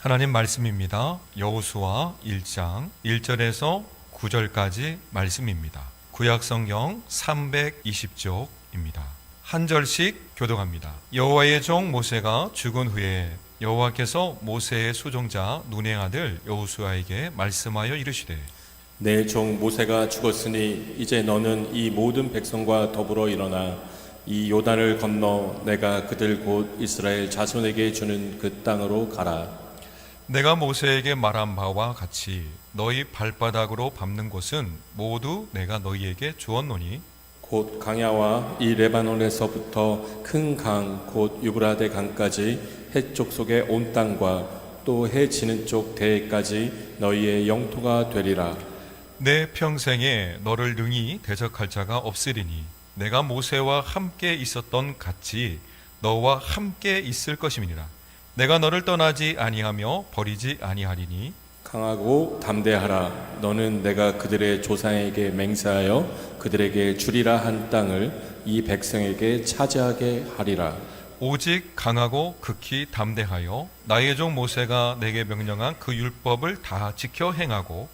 하나님 말씀입니다. 여호수아 1장 1절에서 9절까지 말씀입니다. 구약성경 320쪽입니다. 한 절씩 교독합니다. 여호와의 종 모세가 죽은 후에 여호와께서 모세의 수종자 눈의 아들 여호수아에게 말씀하여 이르시되 내 종 모세가 죽었으니 이제 너는 이 모든 백성과 더불어 일어나 이 요단을 건너 내가 그들 곧 이스라엘 자손에게 주는 그 땅으로 가라. 내가 모세에게 말한 바와 같이 너희 발바닥으로 밟는 곳은 모두 내가 너희에게 주었노니 곧 강야와 이 레바논에서부터 큰 강 곧 유브라데 강까지 해쪽 속의 온 땅과 또 해 지는 쪽 대해까지 너희의 영토가 되리라. 내 평생에 너를 능히 대적할 자가 없으리니 내가 모세와 함께 있었던 같이 너와 함께 있을 것임이니라. 내가 너를 떠나지 아니하며 버리지 아니하리니 강하고 담대하라. 너는 내가 그들의 조상에게 맹세하여 그들에게 주리라 한 땅을 이 백성에게 차지하게 하리라. 오직 강하고 극히 담대하여 나의 종 모세가 내게 명령한 그 율법을 다 지켜 행하고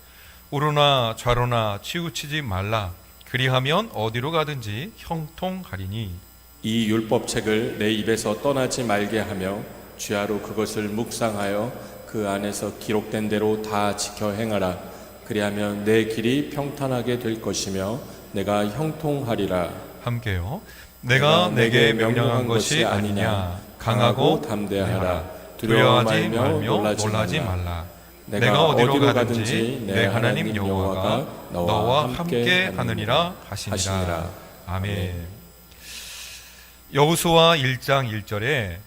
우로나 좌로나 치우치지 말라. 그리하면 어디로 가든지 형통하리니 이 율법책을 내 입에서 떠나지 말게 하며 주야로 그것을 묵상하여 그 안에서 기록된 대로 다 지켜 행하라. 그리하면 내 길이 평탄하게 될 것이며 내가 형통하리라. 함께요. 내가 내게 명령한 것이 아니냐. 강하고 담대하라. 두려워하지 말며 놀라지 말라. 내가 어디로 가든지 내 하나님 여호와가 너와 함께 하느니라 하시니라. 아멘. 여호수아 1장 1절에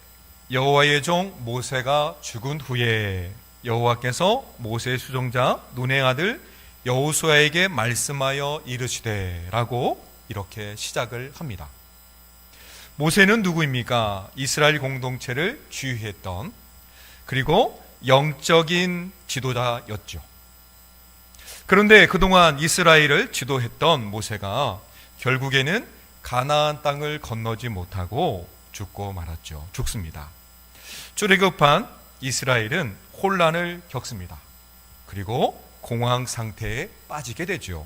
여호와의 종 모세가 죽은 후에 여호와께서 모세의 수종자 눈의 아들 여호수아에게 말씀하여 이르시되라고 이렇게 시작을 합니다. 모세는 누구입니까? 이스라엘 공동체를 지휘했던 그리고 영적인 지도자였죠. 그런데 그동안 이스라엘을 지도했던 모세가 결국에는 가나안 땅을 건너지 못하고 죽고 말았죠. 죽습니다. 출애굽한 이스라엘은 혼란을 겪습니다. 그리고 공황 상태에 빠지게 되죠.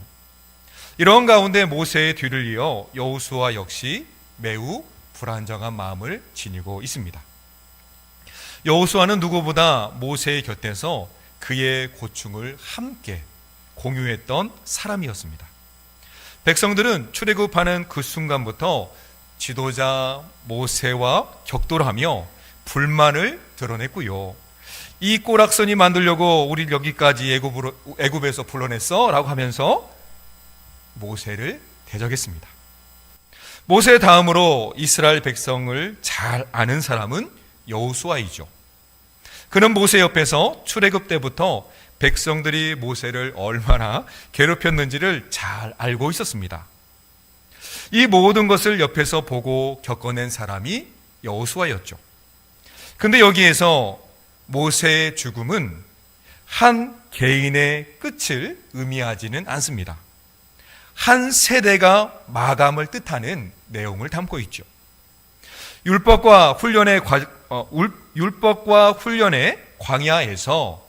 이런 가운데 모세의 뒤를 이어 여호수아 역시 매우 불안정한 마음을 지니고 있습니다. 여호수아는 누구보다 모세의 곁에서 그의 고충을 함께 공유했던 사람이었습니다. 백성들은 출애굽하는 그 순간부터 지도자 모세와 격돌하며 불만을 드러냈고요. 이 꼬락서니 만들려고 우리 여기까지 애굽에서 불러냈어? 라고 하면서 모세를 대적했습니다. 모세 다음으로 이스라엘 백성을 잘 아는 사람은 여호수아이죠. 그는 모세 옆에서 출애굽 때부터 백성들이 모세를 얼마나 괴롭혔는지를 잘 알고 있었습니다. 이 모든 것을 옆에서 보고 겪어낸 사람이 여호수아였죠. 근데 여기에서 모세의 죽음은 한 개인의 끝을 의미하지는 않습니다. 한 세대가 마감을 뜻하는 내용을 담고 있죠. 율법과 훈련의 광야에서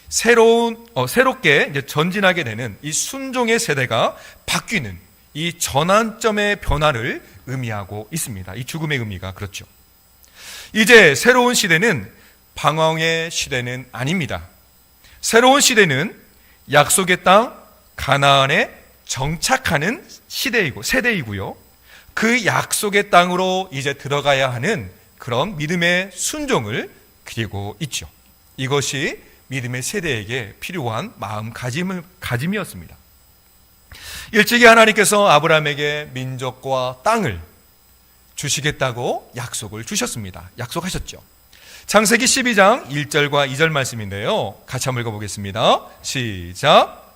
새롭게 이제 전진하게 되는 이 순종의 세대가 바뀌는 이 전환점의 변화를 의미하고 있습니다. 이 죽음의 의미가 그렇죠. 이제 새로운 시대는 방황의 시대는 아닙니다. 새로운 시대는 약속의 땅 가나안에 정착하는 세대이고요. 그 약속의 땅으로 이제 들어가야 하는 그런 믿음의 순종을 그리고 있죠. 이것이 믿음의 세대에게 필요한 마음가짐이었습니다. 일찍이 하나님께서 아브라함에게 민족과 땅을 주시겠다고 약속을 주셨습니다. 약속하셨죠. 창세기 12장 1절과 2절 말씀인데요. 같이 한번 읽어보겠습니다. 시작.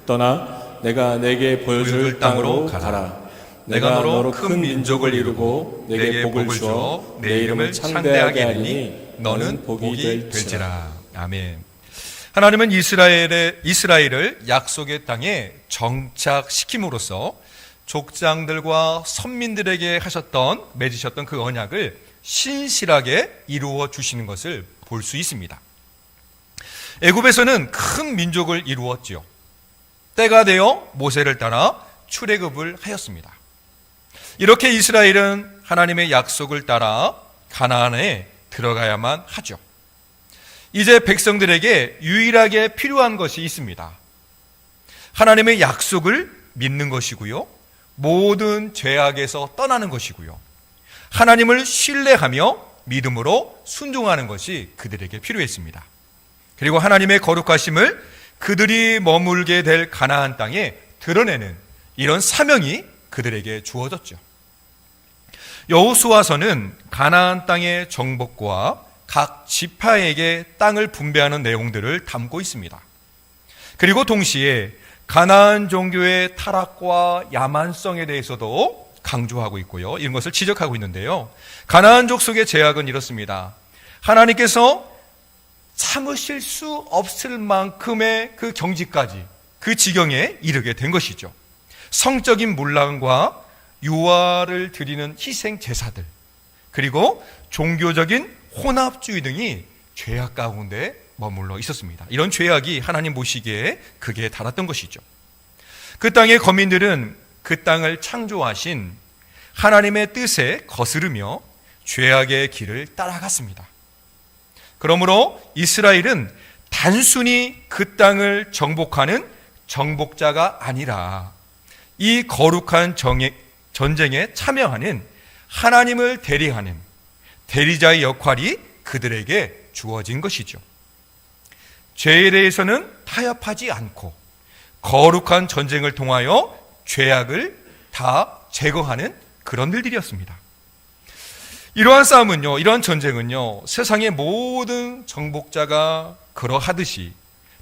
떠나 내가 내게 보여줄 땅으로 가라. 내가 너로 큰 민족을 이루고 내게 복을 주어 내 이름을 창대하게 하리니 너는 복이 될지라. 아멘. 하나님은 이스라엘을 약속의 땅에 정착시킴으로써 족장들과 선민들에게 하셨던, 맺으셨던 그 언약을 신실하게 이루어 주시는 것을 볼 수 있습니다. 애굽에서는 큰 민족을 이루었지요. 때가 되어 모세를 따라 출애굽을 하였습니다. 이렇게 이스라엘은 하나님의 약속을 따라 가나안에 들어가야만 하죠. 이제 백성들에게 유일하게 필요한 것이 있습니다. 하나님의 약속을 믿는 것이고요, 모든 죄악에서 떠나는 것이고요, 하나님을 신뢰하며 믿음으로 순종하는 것이 그들에게 필요했습니다. 그리고 하나님의 거룩하심을 그들이 머물게 될 가나안 땅에 드러내는 이런 사명이 그들에게 주어졌죠. 여호수아서는 가나안 땅의 정복과 각 지파에게 땅을 분배하는 내용들을 담고 있습니다. 그리고 동시에 가나안 종교의 타락과 야만성에 대해서도 강조하고 있고요, 이런 것을 지적하고 있는데요, 가나안 족속의 제약은 이렇습니다. 하나님께서 참으실 수 없을 만큼의 그 경지까지, 그 지경에 이르게 된 것이죠. 성적인 문란과 유아를 드리는 희생 제사들, 그리고 종교적인 혼합주의 등이 죄악 가운데 머물러 있었습니다. 이런 죄악이 하나님 보시기에 극에 달았던 것이죠. 그 땅의 거민들은 그 땅을 창조하신 하나님의 뜻에 거스르며 죄악의 길을 따라갔습니다. 그러므로 이스라엘은 단순히 그 땅을 정복하는 정복자가 아니라 이 거룩한 전쟁에 참여하는 하나님을 대리하는 대리자의 역할이 그들에게 주어진 것이죠. 죄에 대해서는 타협하지 않고 거룩한 전쟁을 통하여 죄악을 다 제거하는 그런 일들이었습니다. 이러한 싸움은요, 이러한 전쟁은요, 세상의 모든 정복자가 그러하듯이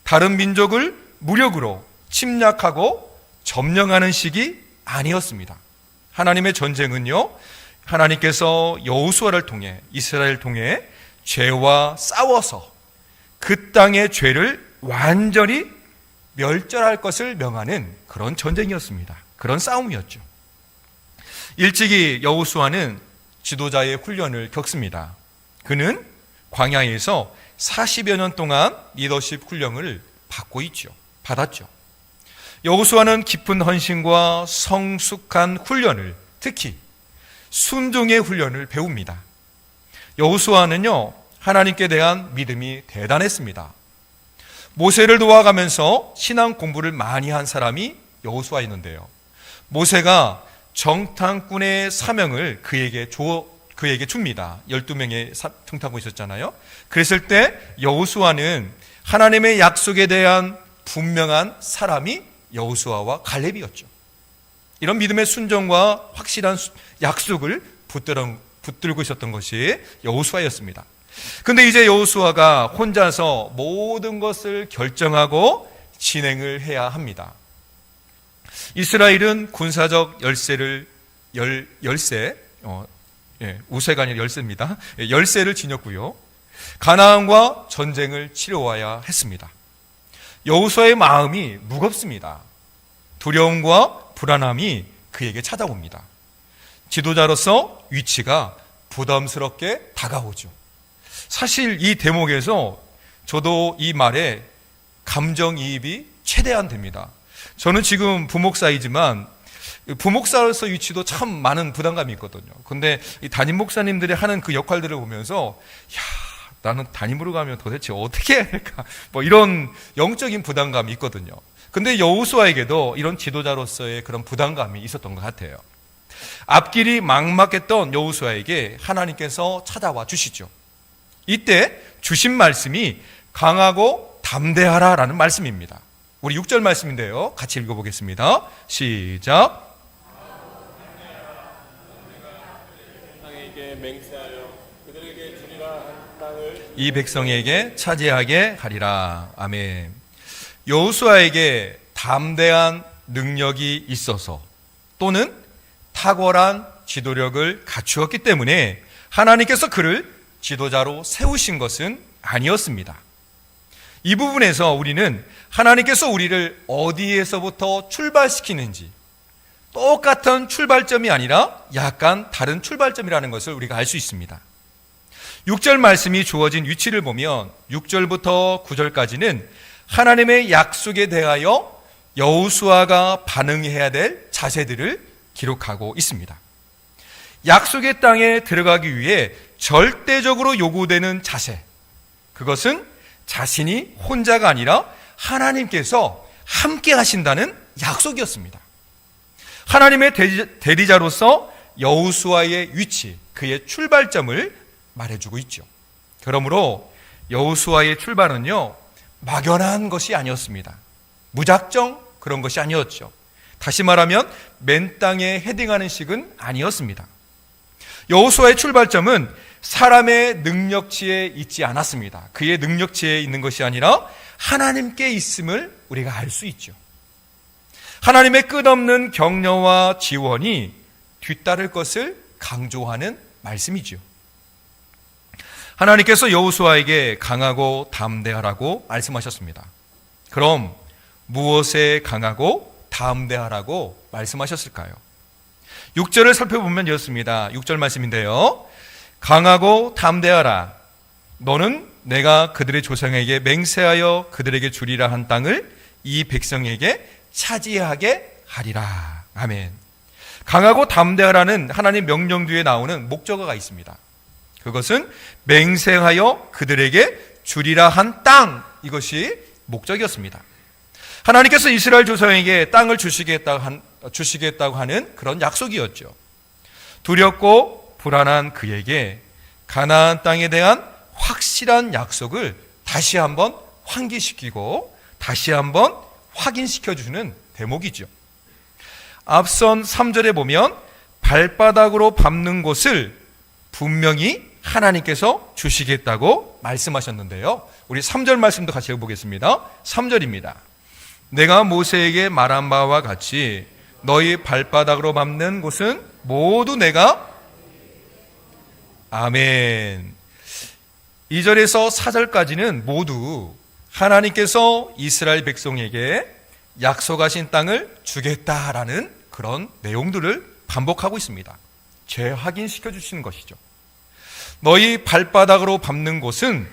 다른 민족을 무력으로 침략하고 점령하는 식이 아니었습니다. 하나님의 전쟁은요, 하나님께서 여호수아를 통해, 이스라엘을 통해 죄와 싸워서 그 땅의 죄를 완전히 멸절할 것을 명하는 그런 전쟁이었습니다. 그런 싸움이었죠. 일찍이 여호수아는 지도자의 훈련을 겪습니다. 그는 광야에서 40여 년 동안 리더십 훈련을 받았죠. 여호수아는 깊은 헌신과 성숙한 훈련을, 특히 순종의 훈련을 배웁니다. 여호수아는요, 하나님께 대한 믿음이 대단했습니다. 모세를 도와가면서 신앙 공부를 많이 한 사람이 여호수아였는데요, 모세가 정탐꾼의 사명을 그에게 줍니다. 12명의 정탐꾼이 있었잖아요. 그랬을 때 여호수아는 하나님의 약속에 대한 분명한 사람이 여호수아와 갈렙이었죠. 이런 믿음의 순종과 확실한 약속을 붙들고 있었던 것이 여호수아였습니다. 그런데 이제 여호수아가 혼자서 모든 것을 결정하고 진행을 해야 합니다. 이스라엘은 군사적 우세가 아니라 열세입니다. 열세를 지녔고요, 가나안과 전쟁을 치러와야 했습니다. 여호수아의 마음이 무겁습니다. 두려움과 불안함이 그에게 찾아옵니다. 지도자로서 위치가 부담스럽게 다가오죠. 사실 이 대목에서 저도 이 말에 감정이입이 최대한 됩니다. 저는 지금 부목사이지만 부목사로서 위치도 참 많은 부담감이 있거든요. 근데 이 담임 목사님들이 하는 그 역할들을 보면서, 나는 담임으로 가면 도대체 어떻게 해야 할까? 이런 영적인 부담감이 있거든요. 근데 여호수아에게도 이런 지도자로서의 그런 부담감이 있었던 것 같아요. 앞길이 막막했던 여호수아에게 하나님께서 찾아와 주시죠. 이때 주신 말씀이 강하고 담대하라라는 말씀입니다. 우리 6절 말씀인데요, 같이 읽어보겠습니다. 시작. 이 백성에게 차지하게 하리라. 아멘. 여호수아에게 담대한 능력이 있어서 또는 탁월한 지도력을 갖추었기 때문에 하나님께서 그를 지도자로 세우신 것은 아니었습니다. 이 부분에서 우리는 하나님께서 우리를 어디에서부터 출발시키는지, 똑같은 출발점이 아니라 약간 다른 출발점이라는 것을 우리가 알 수 있습니다. 6절 말씀이 주어진 위치를 보면 6절부터 9절까지는 하나님의 약속에 대하여 여호수아가 반응해야 될 자세들을 기록하고 있습니다. 약속의 땅에 들어가기 위해 절대적으로 요구되는 자세, 그것은 자신이 혼자가 아니라 하나님께서 함께 하신다는 약속이었습니다. 하나님의 대리자로서 여호수아의 위치, 그의 출발점을 말해주고 있죠. 그러므로 여호수아의 출발은요, 막연한 것이 아니었습니다. 무작정 그런 것이 아니었죠. 다시 말하면 맨 땅에 헤딩하는 식은 아니었습니다. 여호수아의 출발점은 사람의 능력치에 있지 않았습니다. 그의 능력치에 있는 것이 아니라 하나님께 있음을 우리가 알 수 있죠. 하나님의 끝없는 격려와 지원이 뒤따를 것을 강조하는 말씀이죠. 하나님께서 여호수아에게 강하고 담대하라고 말씀하셨습니다. 그럼 무엇에 강하고 담대하라고 말씀하셨을까요? 6절을 살펴보면 이렇습니다. 6절 말씀인데요. 강하고 담대하라. 너는 내가 그들의 조상에게 맹세하여 그들에게 주리라 한 땅을 이 백성에게 차지하게 하리라. 아멘. 강하고 담대하라는 하나님 명령 뒤에 나오는 목적어가 있습니다. 그것은 맹세하여 그들에게 주리라 한 땅, 이것이 목적이었습니다. 하나님께서 이스라엘 조상에게 땅을 주시겠다고 하는 그런 약속이었죠. 두렵고 불안한 그에게 가나안 땅에 대한 확실한 약속을 다시 한번 환기시키고 다시 한번 확인시켜 주는 대목이죠. 앞선 3절에 보면 발바닥으로 밟는 곳을 분명히 하나님께서 주시겠다고 말씀하셨는데요. 우리 3절 말씀도 같이 읽어보겠습니다. 3절입니다. 내가 모세에게 말한 바와 같이 너희 발바닥으로 밟는 곳은 모두 내가 아멘. 2절에서 4절까지는 모두 하나님께서 이스라엘 백성에게 약속하신 땅을 주겠다라는 그런 내용들을 반복하고 있습니다. 재확인시켜 주시는 것이죠. 너희 발바닥으로 밟는 곳은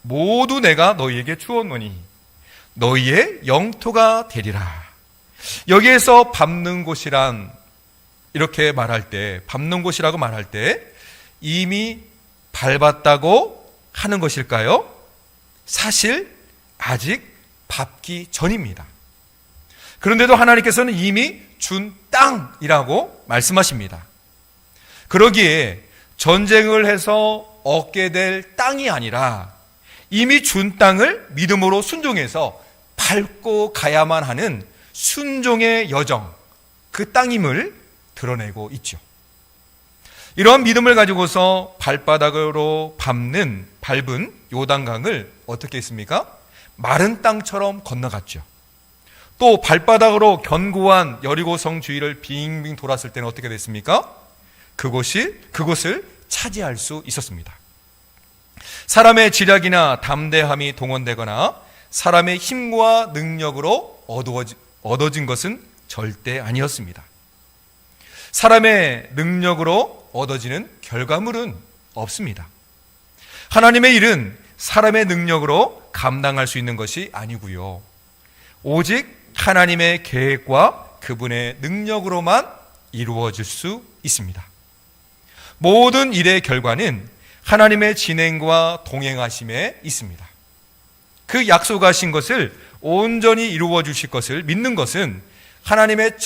모두 내가 너희에게 주었노니 너희의 영토가 되리라. 여기에서 밟는 곳이란 이렇게 말할 때, 밟는 곳이라고 말할 때 이미 밟았다고 하는 것일까요? 사실 아직 밟기 전입니다. 그런데도 하나님께서는 이미 준 땅이라고 말씀하십니다. 그러기에 전쟁을 해서 얻게 될 땅이 아니라 이미 준 땅을 믿음으로 순종해서 밟고 가야만 하는 순종의 여정, 그 땅임을 드러내고 있죠. 이러한 믿음을 가지고서 발바닥으로 밟은 요단강을 어떻게 했습니까? 마른 땅처럼 건너갔죠. 또 발바닥으로 견고한 여리고성 주위를 빙빙 돌았을 때는 어떻게 됐습니까? 그곳을 차지할 수 있었습니다. 사람의 지략이나 담대함이 동원되거나 사람의 힘과 능력으로 얻어진 것은 절대 아니었습니다. 사람의 능력으로 얻어지는 결과물은 없습니다. 하나님의 일은 사람의 능력으로 감당할 수 있는 것이 아니고요. 오직 하나님의 계획과 그분의 능력으로만 이루어질 수 있습니다. 모든 일의 결과는 하나님의 진행과 동행하심에 있습니다. 그 약속하신 것을 온전히 이루어 주실 것을 믿는 것은 하나님의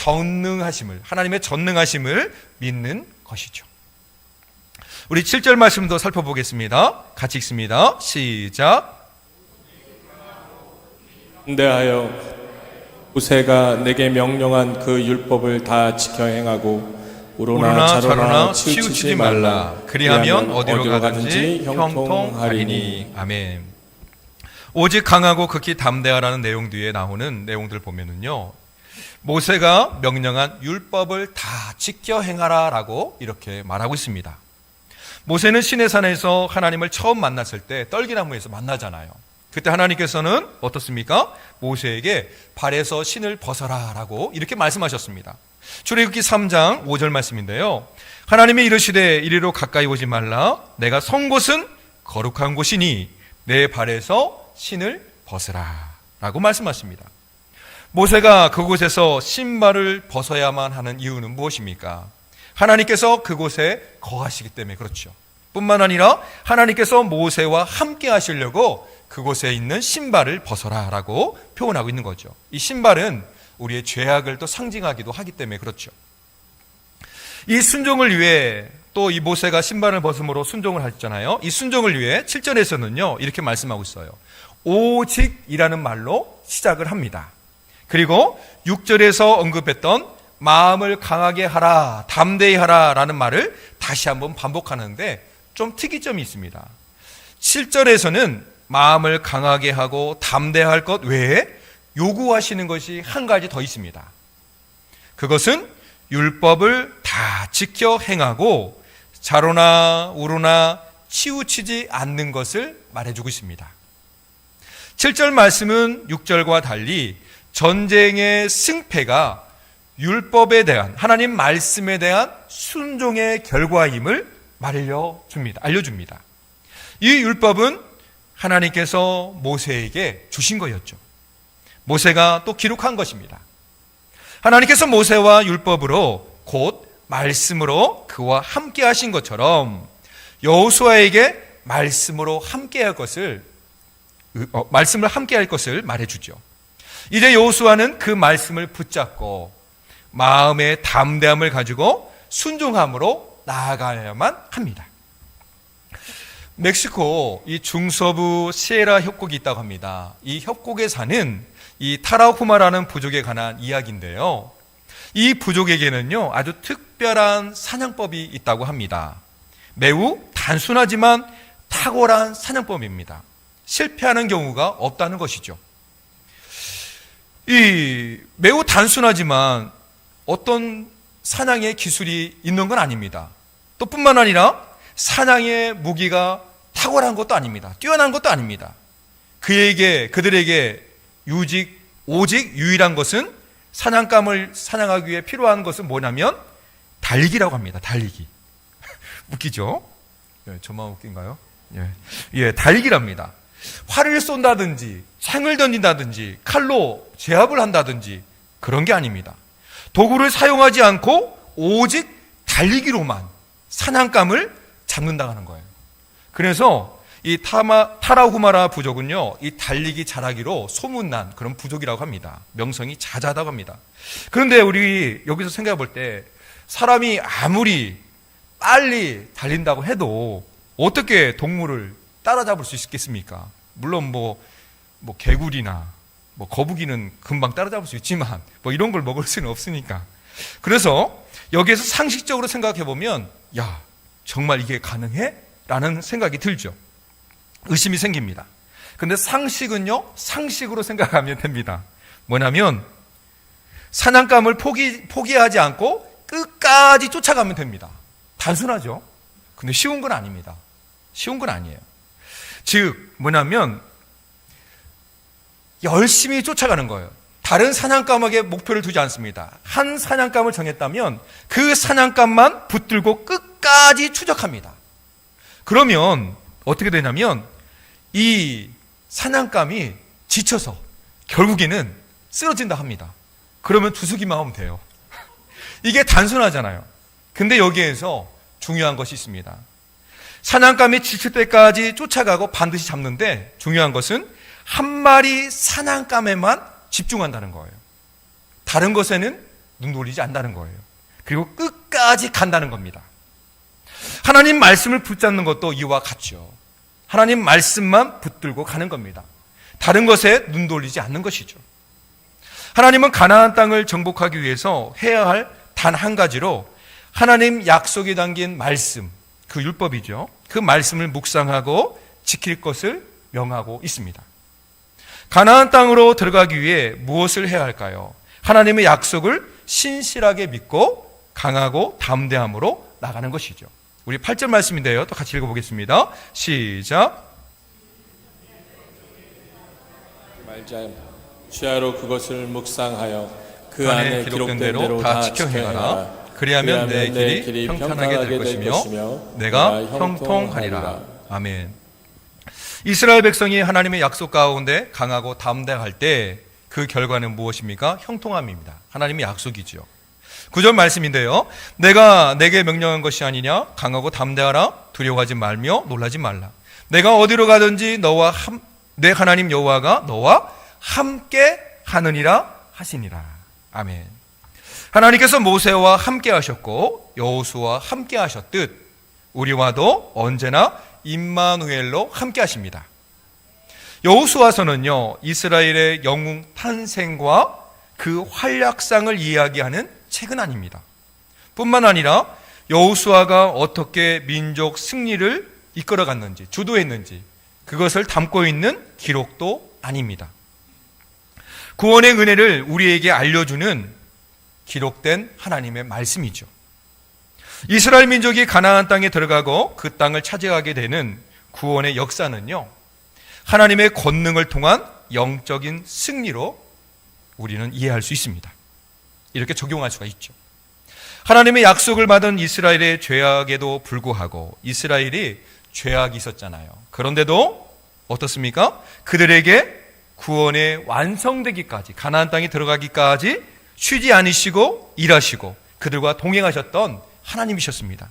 전능하심을 믿는 것이죠. 우리 7절 말씀도 살펴보겠습니다. 같이 읽습니다. 시작. 담대하여 모세가 내게 명령한 그 율법을 다 지켜 행하고 우로나 좌로나 치우치지 말라. 그리하면 어디로 가든지 형통하리니. 아멘. 오직 강하고 극히 담대하라는 내용 뒤에 나오는 내용들 보면은요, 모세가 명령한 율법을 다 지켜 행하라라고 이렇게 말하고 있습니다. 모세는 시내산에서 하나님을 처음 만났을 때 떨기나무에서 만나잖아요. 그때 하나님께서는 어떻습니까? 모세에게 발에서 신을 벗어라라고 이렇게 말씀하셨습니다. 출애굽기 3장 5절 말씀인데요. 하나님이 이르시되 이리로 가까이 오지 말라. 내가 선 곳은 거룩한 곳이니 내 발에서 신을 벗으라 라고 말씀하십니다. 모세가 그곳에서 신발을 벗어야만 하는 이유는 무엇입니까? 하나님께서 그곳에 거하시기 때문에 그렇죠. 뿐만 아니라 하나님께서 모세와 함께 하시려고 그곳에 있는 신발을 벗어라 라고 표현하고 있는 거죠. 이 신발은 우리의 죄악을 또 상징하기도 하기 때문에 그렇죠. 이 순종을 위해 또 이 모세가 신발을 벗음으로 순종을 하셨잖아요. 이 순종을 위해 7절에서는요 이렇게 말씀하고 있어요. 오직이라는 말로 시작을 합니다. 그리고 6절에서 언급했던 마음을 강하게 하라, 담대히 하라 라는 말을 다시 한번 반복하는데 좀 특이점이 있습니다. 7절에서는 마음을 강하게 하고 담대할 것 외에 요구하시는 것이 한 가지 더 있습니다. 그것은 율법을 다 지켜 행하고 좌로나 우로나 치우치지 않는 것을 말해주고 있습니다. 7절 말씀은 6절과 달리 전쟁의 승패가 율법에 대한, 하나님 말씀에 대한 순종의 결과임을 알려줍니다. 이 율법은 하나님께서 모세에게 주신 거였죠. 모세가 또 기록한 것입니다. 하나님께서 모세와 율법으로 곧 말씀으로 그와 함께 하신 것처럼 여호수아에게 말씀을 함께 할 것을 말해주죠. 이제 여호수아는 그 말씀을 붙잡고 마음의 담대함을 가지고 순종함으로 나아가야만 합니다. 멕시코 이 중서부 시에라 협곡이 있다고 합니다. 이 협곡에 사는 이 타라후마라는 부족에 관한 이야기인데요. 이 부족에게는요 아주 특별한 사냥법이 있다고 합니다. 매우 단순하지만 탁월한 사냥법입니다. 실패하는 경우가 없다는 것이죠. 이 매우 단순하지만 어떤 사냥의 기술이 있는 건 아닙니다. 또 뿐만 아니라 사냥의 무기가 탁월한 것도 아닙니다. 뛰어난 것도 아닙니다. 그들에게 오직 유일한 것은 사냥감을 사냥하기 위해 필요한 것은 뭐냐면 달기라고 합니다. 달리기. 웃기죠? 저만 웃긴가요? 달기랍니다. 활을 쏜다든지 창을 던진다든지 칼로 제압을 한다든지 그런 게 아닙니다. 도구를 사용하지 않고 오직 달리기로만 사냥감을 잡는다는 거예요. 그래서 이 타라후마라 부족은요, 이 달리기 잘하기로 소문난 그런 부족이라고 합니다. 명성이 자자하다고 합니다. 그런데 우리 여기서 생각해 볼 때 사람이 아무리 빨리 달린다고 해도 어떻게 동물을 따라잡을 수 있겠습니까? 물론 개구리나 거북이는 금방 따라잡을 수 있지만 이런 걸 먹을 수는 없으니까. 그래서 여기에서 상식적으로 생각해 보면 야, 정말 이게 가능해? 라는 생각이 들죠. 의심이 생깁니다. 근데 상식은요, 상식으로 생각하면 됩니다. 뭐냐면 사냥감을 포기하지 않고 끝까지 쫓아가면 됩니다. 단순하죠. 근데 쉬운 건 아닙니다. 쉬운 건 아니에요. 즉 뭐냐면 열심히 쫓아가는 거예요. 다른 사냥감에게 목표를 두지 않습니다. 한 사냥감을 정했다면 그 사냥감만 붙들고 끝까지 추적합니다. 그러면 어떻게 되냐면 이 사냥감이 지쳐서 결국에는 쓰러진다 합니다. 그러면 주스기만 하면 돼요. 이게 단순하잖아요. 근데 여기에서 중요한 것이 있습니다. 사냥감이 지칠 때까지 쫓아가고 반드시 잡는데 중요한 것은 한 마리 사냥감에만 집중한다는 거예요. 다른 것에는 눈 돌리지 않는다는 거예요. 그리고 끝까지 간다는 겁니다. 하나님 말씀을 붙잡는 것도 이와 같죠. 하나님 말씀만 붙들고 가는 겁니다. 다른 것에 눈 돌리지 않는 것이죠. 하나님은 가나안 땅을 정복하기 위해서 해야 할 단 한 가지로 하나님 약속이 담긴 말씀, 그 율법이죠. 그 말씀을 묵상하고 지킬 것을 명하고 있습니다. 가나안 땅으로 들어가기 위해 무엇을 해야 할까요? 하나님의 약속을 신실하게 믿고 강하고 담대함으로 나가는 것이죠. 우리 8절 말씀인데요. 또 같이 읽어보겠습니다. 시작. 말자 취하로 그것을 묵상하여 그 안에 기록된 대로 다 지켜 행하라. 그리하면 내 길이 평탄하게 될 것이며 내가 형통하리라. 아멘. 이스라엘 백성이 하나님의 약속 가운데 강하고 담대할 때 그 결과는 무엇입니까? 형통함입니다. 하나님의 약속이지요. 9절 말씀인데요. 내가 내게 명령한 것이 아니냐? 강하고 담대하라. 두려워하지 말며 놀라지 말라. 내가 어디로 가든지 내 하나님 여호와가 너와 함께 하느니라 하시니라. 아멘. 하나님께서 모세와 함께 하셨고 여호수아와 함께 하셨듯 우리와도 언제나 임마누엘로 함께 하십니다. 여호수아서는요, 이스라엘의 영웅 탄생과 그 활약상을 이야기하는 책은 아닙니다. 뿐만 아니라 여호수아가 어떻게 민족 승리를 이끌어갔는지, 주도했는지 그것을 담고 있는 기록도 아닙니다. 구원의 은혜를 우리에게 알려주는 기록된 하나님의 말씀이죠. 이스라엘 민족이 가나안 땅에 들어가고 그 땅을 차지하게 되는 구원의 역사는요, 하나님의 권능을 통한 영적인 승리로 우리는 이해할 수 있습니다. 이렇게 적용할 수가 있죠. 하나님의 약속을 받은 이스라엘의 죄악에도 불구하고 이스라엘이 죄악이 있었잖아요. 그런데도 어떻습니까? 그들에게 구원의 완성되기까지, 가나안 땅에 들어가기까지 쉬지 않으시고 일하시고 그들과 동행하셨던 하나님이셨습니다.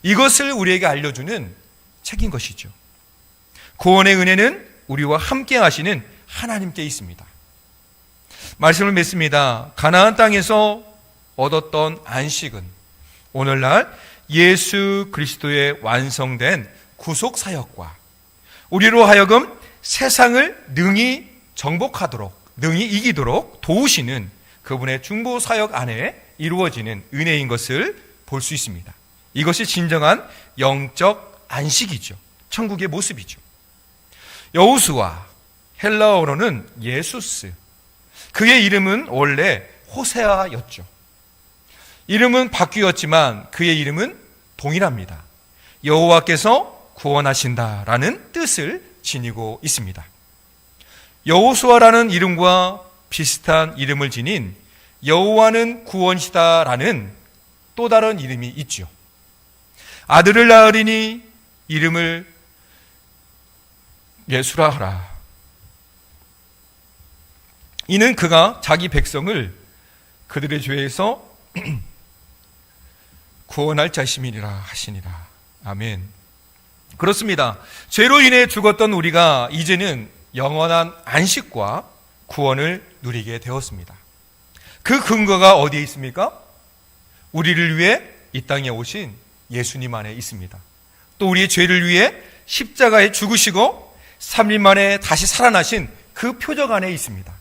이것을 우리에게 알려주는 책인 것이죠. 구원의 은혜는 우리와 함께 하시는 하나님께 있습니다. 말씀을 맺습니다. 가나안 땅에서 얻었던 안식은 오늘날 예수 그리스도의 완성된 구속 사역과 우리로 하여금 세상을 능히 정복하도록, 능히 이기도록 도우시는 그분의 중보 사역 안에 이루어지는 은혜인 것을 볼 수 있습니다. 이것이 진정한 영적 안식이죠. 천국의 모습이죠. 여호수아, 헬라어로는 예수스. 그의 이름은 원래 호세아였죠. 이름은 바뀌었지만 그의 이름은 동일합니다. 여호와께서 구원하신다라는 뜻을 지니고 있습니다. 여호수아라는 이름과 비슷한 이름을 지닌 여호와는 구원이시다라는 또 다른 이름이 있죠. 아들을 낳으리니 이름을 예수라 하라. 이는 그가 자기 백성을 그들의 죄에서 구원할 자심이니라 하시니라. 아멘. 그렇습니다. 죄로 인해 죽었던 우리가 이제는 영원한 안식과 구원을 누리게 되었습니다. 그 근거가 어디에 있습니까? 우리를 위해 이 땅에 오신 예수님 안에 있습니다. 또 우리의 죄를 위해 십자가에 죽으시고 3일 만에 다시 살아나신 그 표적 안에 있습니다.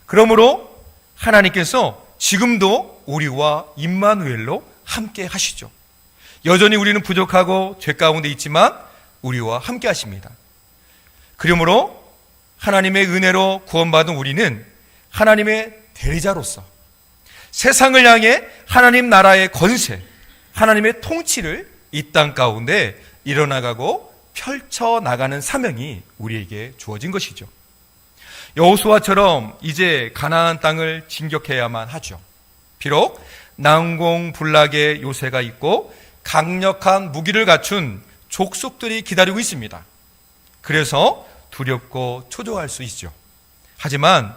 그러므로 하나님께서 지금도 우리와 임마누엘로 함께 하시죠. 여전히 우리는 부족하고 죄 가운데 있지만 우리와 함께 하십니다. 그러므로 하나님의 은혜로 구원받은 우리는 하나님의 대리자로서 세상을 향해 하나님 나라의 권세, 하나님의 통치를 이 땅 가운데 일어나가고 펼쳐나가는 사명이 우리에게 주어진 것이죠. 여호수아처럼 이제 가나안 땅을 진격해야만 하죠. 비록 난공불락의 요새가 있고 강력한 무기를 갖춘 족속들이 기다리고 있습니다. 그래서 두렵고 초조할 수 있죠. 하지만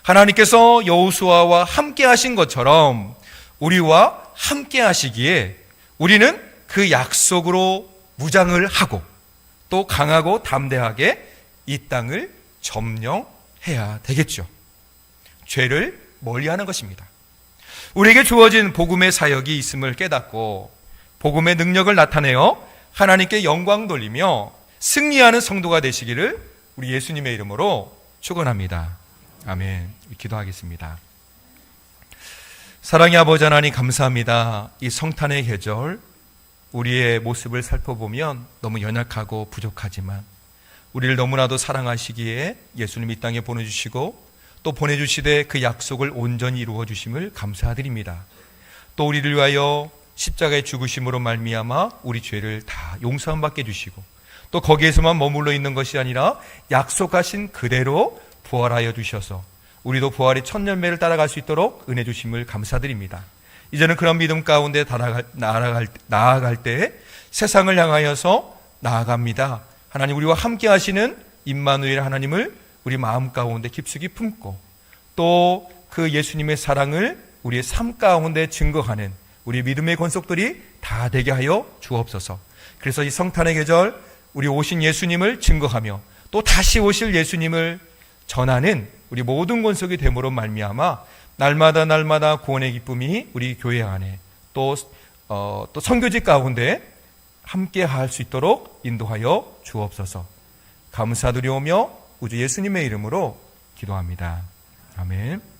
하나님께서 여호수아와 함께 하신 것처럼 우리와 함께 하시기에 우리는 그 약속으로 무장을 하고 또 강하고 담대하게 이 땅을 점령해야 되겠죠. 죄를 멀리하는 것입니다. 우리에게 주어진 복음의 사역이 있음을 깨닫고 복음의 능력을 나타내어 하나님께 영광 돌리며 승리하는 성도가 되시기를 우리 예수님의 이름으로 축원합니다. 아멘. 기도하겠습니다. 사랑의 아버지 하나님 감사합니다. 이 성탄의 계절 우리의 모습을 살펴보면 너무 연약하고 부족하지만 우리를 너무나도 사랑하시기에 예수님 이 땅에 보내주시고 또 보내주시되 그 약속을 온전히 이루어 주심을 감사드립니다. 또 우리를 위하여 십자가의 죽으심으로 말미암아 우리 죄를 다 용서함 받게 주시고 또 거기에서만 머물러 있는 것이 아니라 약속하신 그대로 부활하여 주셔서 우리도 부활의 첫 열매를 따라갈 수 있도록 은혜 주심을 감사드립니다. 이제는 그런 믿음 가운데 나아갈 때 세상을 향하여서 나아갑니다. 하나님 우리와 함께 하시는 임마누엘 하나님을 우리 마음 가운데 깊숙이 품고 또 그 예수님의 사랑을 우리의 삶 가운데 증거하는 우리 믿음의 권속들이 다 되게 하여 주옵소서. 그래서 이 성탄의 계절 우리 오신 예수님을 증거하며 또 다시 오실 예수님을 전하는 우리 모든 권속이 됨으로 말미암아 날마다 구원의 기쁨이 우리 교회 안에 또 선교지 가운데 함께 할 수 있도록 인도하여 주옵소서. 감사드리오며 우주 예수님의 이름으로 기도합니다. 아멘.